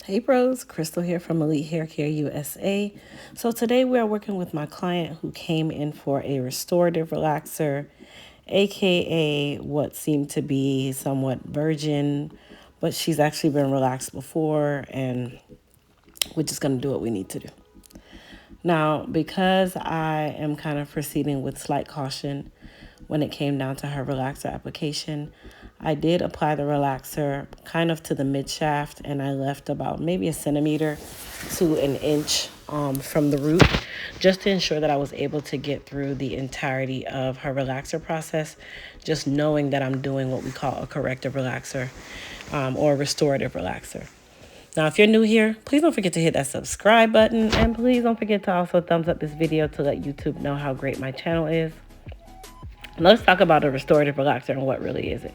Hey bros, Crystal here from Elite Hair Care USA. So today we are working with my client who came in for a restorative relaxer, aka what seemed to be somewhat virgin, but she's actually been relaxed before, and we're just going to do what we need to do. Now, because I am kind of proceeding with slight caution when it came down to her relaxer application, I did apply the relaxer kind of to the mid shaft, and I left about maybe a centimeter to an inch from the root, just to ensure that I was able to get through the entirety of her relaxer process, just knowing that I'm doing what we call a corrective relaxer or a restorative relaxer. Now, if you're new here, please don't forget to hit that subscribe button, and please don't forget to also thumbs up this video to let YouTube know how great my channel is. Let's talk about a restorative relaxer and what really is it.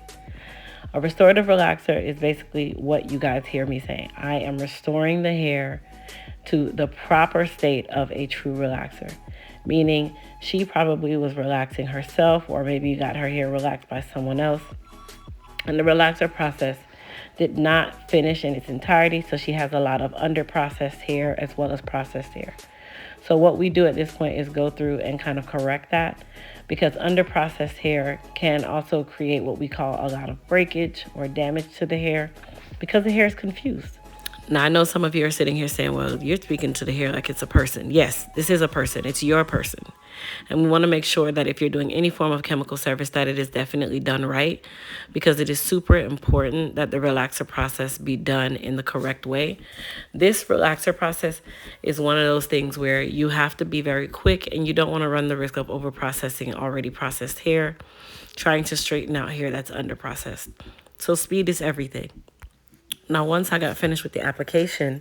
A restorative relaxer is basically what you guys hear me saying. I am restoring the hair to the proper state of a true relaxer, meaning she probably was relaxing herself, or maybe you got her hair relaxed by someone else, and the relaxer process did not finish in its entirety, so she has a lot of under-processed hair as well as processed hair. So what we do at this point is go through and kind of correct that, because under-processed hair can also create what we call a lot of breakage or damage to the hair because the hair is confused. Now, I know some of you are sitting here saying, well, you're speaking to the hair like it's a person. Yes, this is a person. It's your person. And we want to make sure that if you're doing any form of chemical service, that it is definitely done right, because it is super important that the relaxer process be done in the correct way. This relaxer process is one of those things where you have to be very quick, and you don't want to run the risk of over processing already processed hair, trying to straighten out hair that's under processed. So speed is everything. Now, once I got finished with the application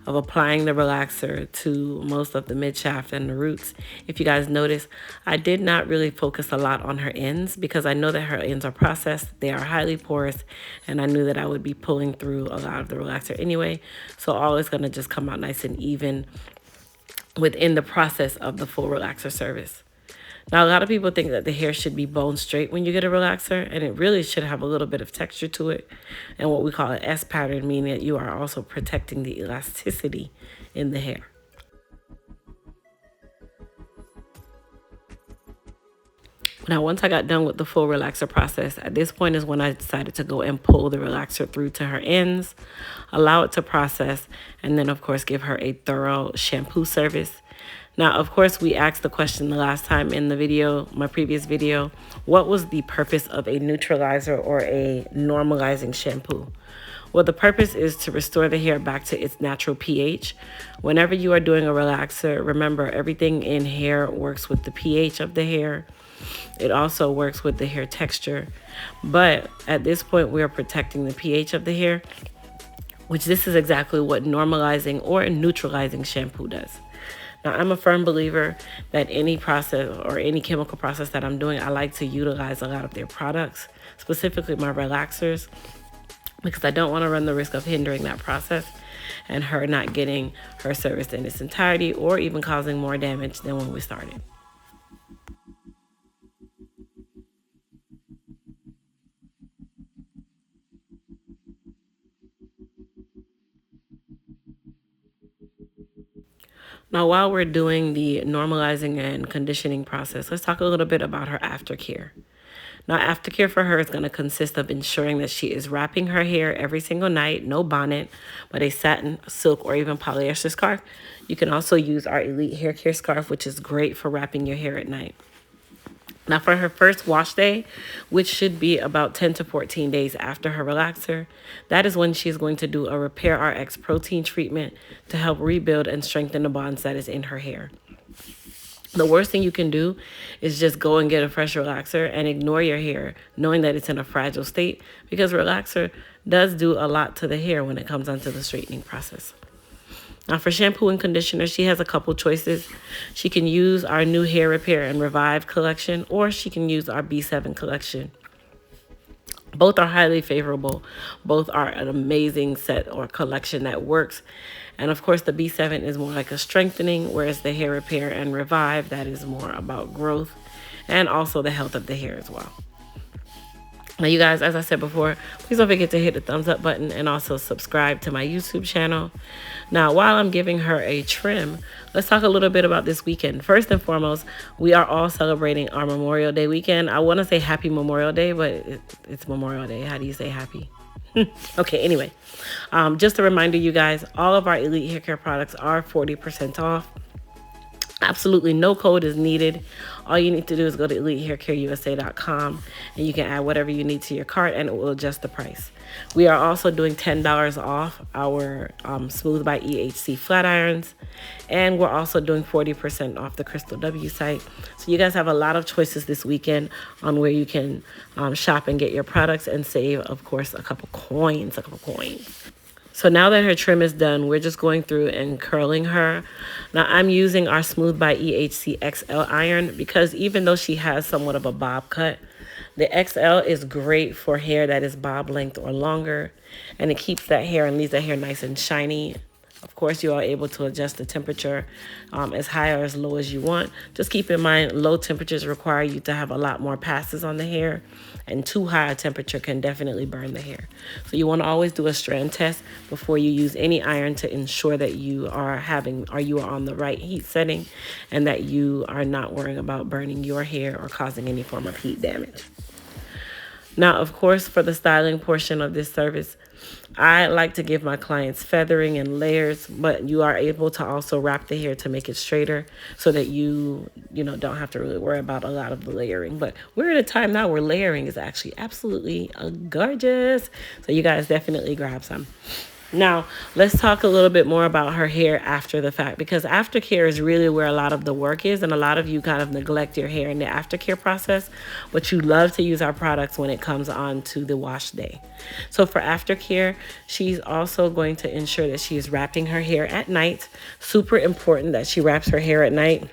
of applying the relaxer to most of the mid shaft and the roots, if you guys notice, I did not really focus a lot on her ends, because I know that her ends are processed, they are highly porous, and I knew that I would be pulling through a lot of the relaxer anyway. So all is going to just come out nice and even within the process of the full relaxer service. Now, a lot of people think that the hair should be bone straight when you get a relaxer, and it really should have a little bit of texture to it, and what we call an S pattern, meaning that you are also protecting the elasticity in the hair. Now, once I got done with the full relaxer process, at this point is when I decided to go and pull the relaxer through to her ends, allow it to process, and then, of course, give her a thorough shampoo service. Now, of course, we asked the question the last time in the video, my previous video, what was the purpose of a neutralizer or a normalizing shampoo? Well, the purpose is to restore the hair back to its natural pH. Whenever you are doing a relaxer, remember, everything in hair works with the pH of the hair. It also works with the hair texture. But at this point, we are protecting the pH of the hair, which this is exactly what normalizing or neutralizing shampoo does. Now, I'm a firm believer that any process or any chemical process that I'm doing, I like to utilize a lot of their products, specifically my relaxers, because I don't want to run the risk of hindering that process and her not getting her service in its entirety, or even causing more damage than when we started. Now, while we're doing the normalizing and conditioning process, let's talk a little bit about her aftercare. Now, aftercare for her is going to consist of ensuring that she is wrapping her hair every single night, no bonnet, but a satin, silk, or even polyester scarf. You can also use our Elite Hair Care scarf, which is great for wrapping your hair at night. Now, for her first wash day, which should be about 10 to 14 days after her relaxer, that is when she's going to do a Repair RX protein treatment to help rebuild and strengthen the bonds that is in her hair. The worst thing you can do is just go and get a fresh relaxer and ignore your hair, knowing that it's in a fragile state, because relaxer does do a lot to the hair when it comes onto the straightening process. Now, for shampoo and conditioner, she has a couple choices. She can use our new Hair Repair and Revive collection, or she can use our B7 collection. Both are highly favorable. Both are an amazing set or collection that works. And of course, the B7 is more like a strengthening, whereas the Hair Repair and Revive, that is more about growth and also the health of the hair as well. Now, you guys, as I said before, please don't forget to hit the thumbs up button and also subscribe to my YouTube channel. Now, while I'm giving her a trim, let's talk a little bit about this weekend. First and foremost, we are all celebrating our Memorial Day weekend. I want to say Happy Memorial Day, but it's Memorial Day. How do you say happy? Okay, anyway, just a reminder, you guys, all of our Elite Hair Care products are 40% off. Absolutely no code is needed. All you need to do is go to EliteHairCareUSA.com and you can add whatever you need to your cart and it will adjust the price. We are also doing $10 off our Smooth by EHC flat irons, and we're also doing 40% off the Crystal W site. So you guys have a lot of choices this weekend on where you can shop and get your products and save, of course, a couple coins. So now that her trim is done, we're just going through and curling her. Now I'm using our Smooth by EHC XL iron because even though she has somewhat of a bob cut, the XL is great for hair that is bob length or longer, and it keeps that hair and leaves that hair nice and shiny. Of course, you are able to adjust the temperature as high or as low as you want. Just keep in mind, low temperatures require you to have a lot more passes on the hair, and too high a temperature can definitely burn the hair. So you want to always do a strand test before you use any iron to ensure that you are on the right heat setting and that you are not worrying about burning your hair or causing any form of heat damage. Now, of course, for the styling portion of this service, I like to give my clients feathering and layers, but you are able to also wrap the hair to make it straighter so that you don't have to really worry about a lot of the layering. But we're in a time now where layering is actually absolutely gorgeous. So you guys definitely grab some. Now, let's talk a little bit more about her hair after the fact, because aftercare is really where a lot of the work is, and a lot of you kind of neglect your hair in the aftercare process, but you love to use our products when it comes on to the wash day. So for aftercare, she's also going to ensure that she is wrapping her hair at night. Super important that she wraps her hair at night,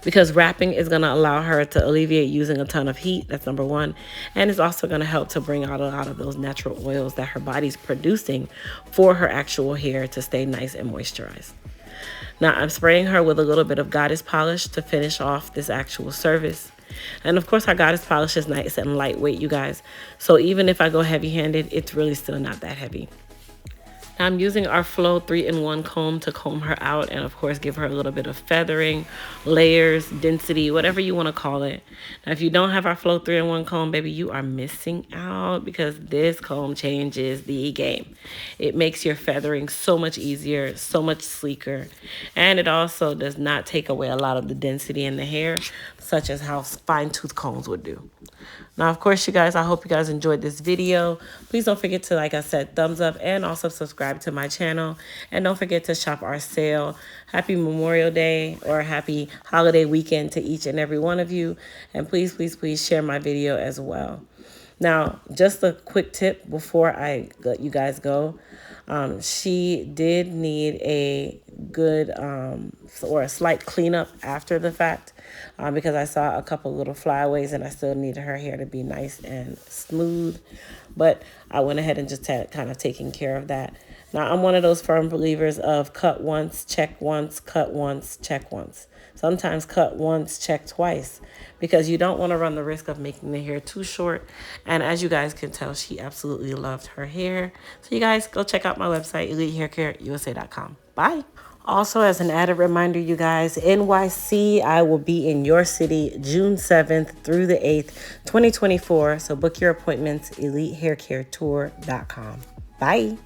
because wrapping is going to allow her to alleviate using a ton of heat. That's number one. And it's also going to help to bring out a lot of those natural oils that her body's producing for her actual hair to stay nice and moisturized. Now I'm spraying her with a little bit of Goddess polish to finish off this actual service. And of course, our Goddess polish is nice and lightweight, you guys. So even if I go heavy-handed, it's really still not that heavy. I'm using our Flow 3-in-1 comb to comb her out and, of course, give her a little bit of feathering, layers, density, whatever you want to call it. Now, if you don't have our Flow 3-in-1 comb, baby, you are missing out, because this comb changes the game. It makes your feathering so much easier, so much sleeker, and it also does not take away a lot of the density in the hair, such as how fine-tooth combs would do. Now, of course, you guys, I hope you guys enjoyed this video. Please don't forget to, like I said, thumbs up and also subscribe to my channel. And don't forget to shop our sale. Happy Memorial Day or happy holiday weekend to each and every one of you. And please, please, please share my video as well. Now, just a quick tip before I let you guys go. She did need a good or a slight cleanup after the fact, because I saw a couple little flyaways and I still needed her hair to be nice and smooth. But I went ahead and just had kind of taken care of that. Now, I'm one of those firm believers of cut once, check once, cut once, check once. Sometimes cut once, check twice, because you don't want to run the risk of making the hair too short. And as you guys can tell, she absolutely loved her hair. So you guys go check out my website, EliteHairCareUSA.com. Bye. Also, as an added reminder, you guys, NYC, I will be in your city June 7th through the 8th, 2024. So book your appointments, EliteHairCareTour.com. Bye.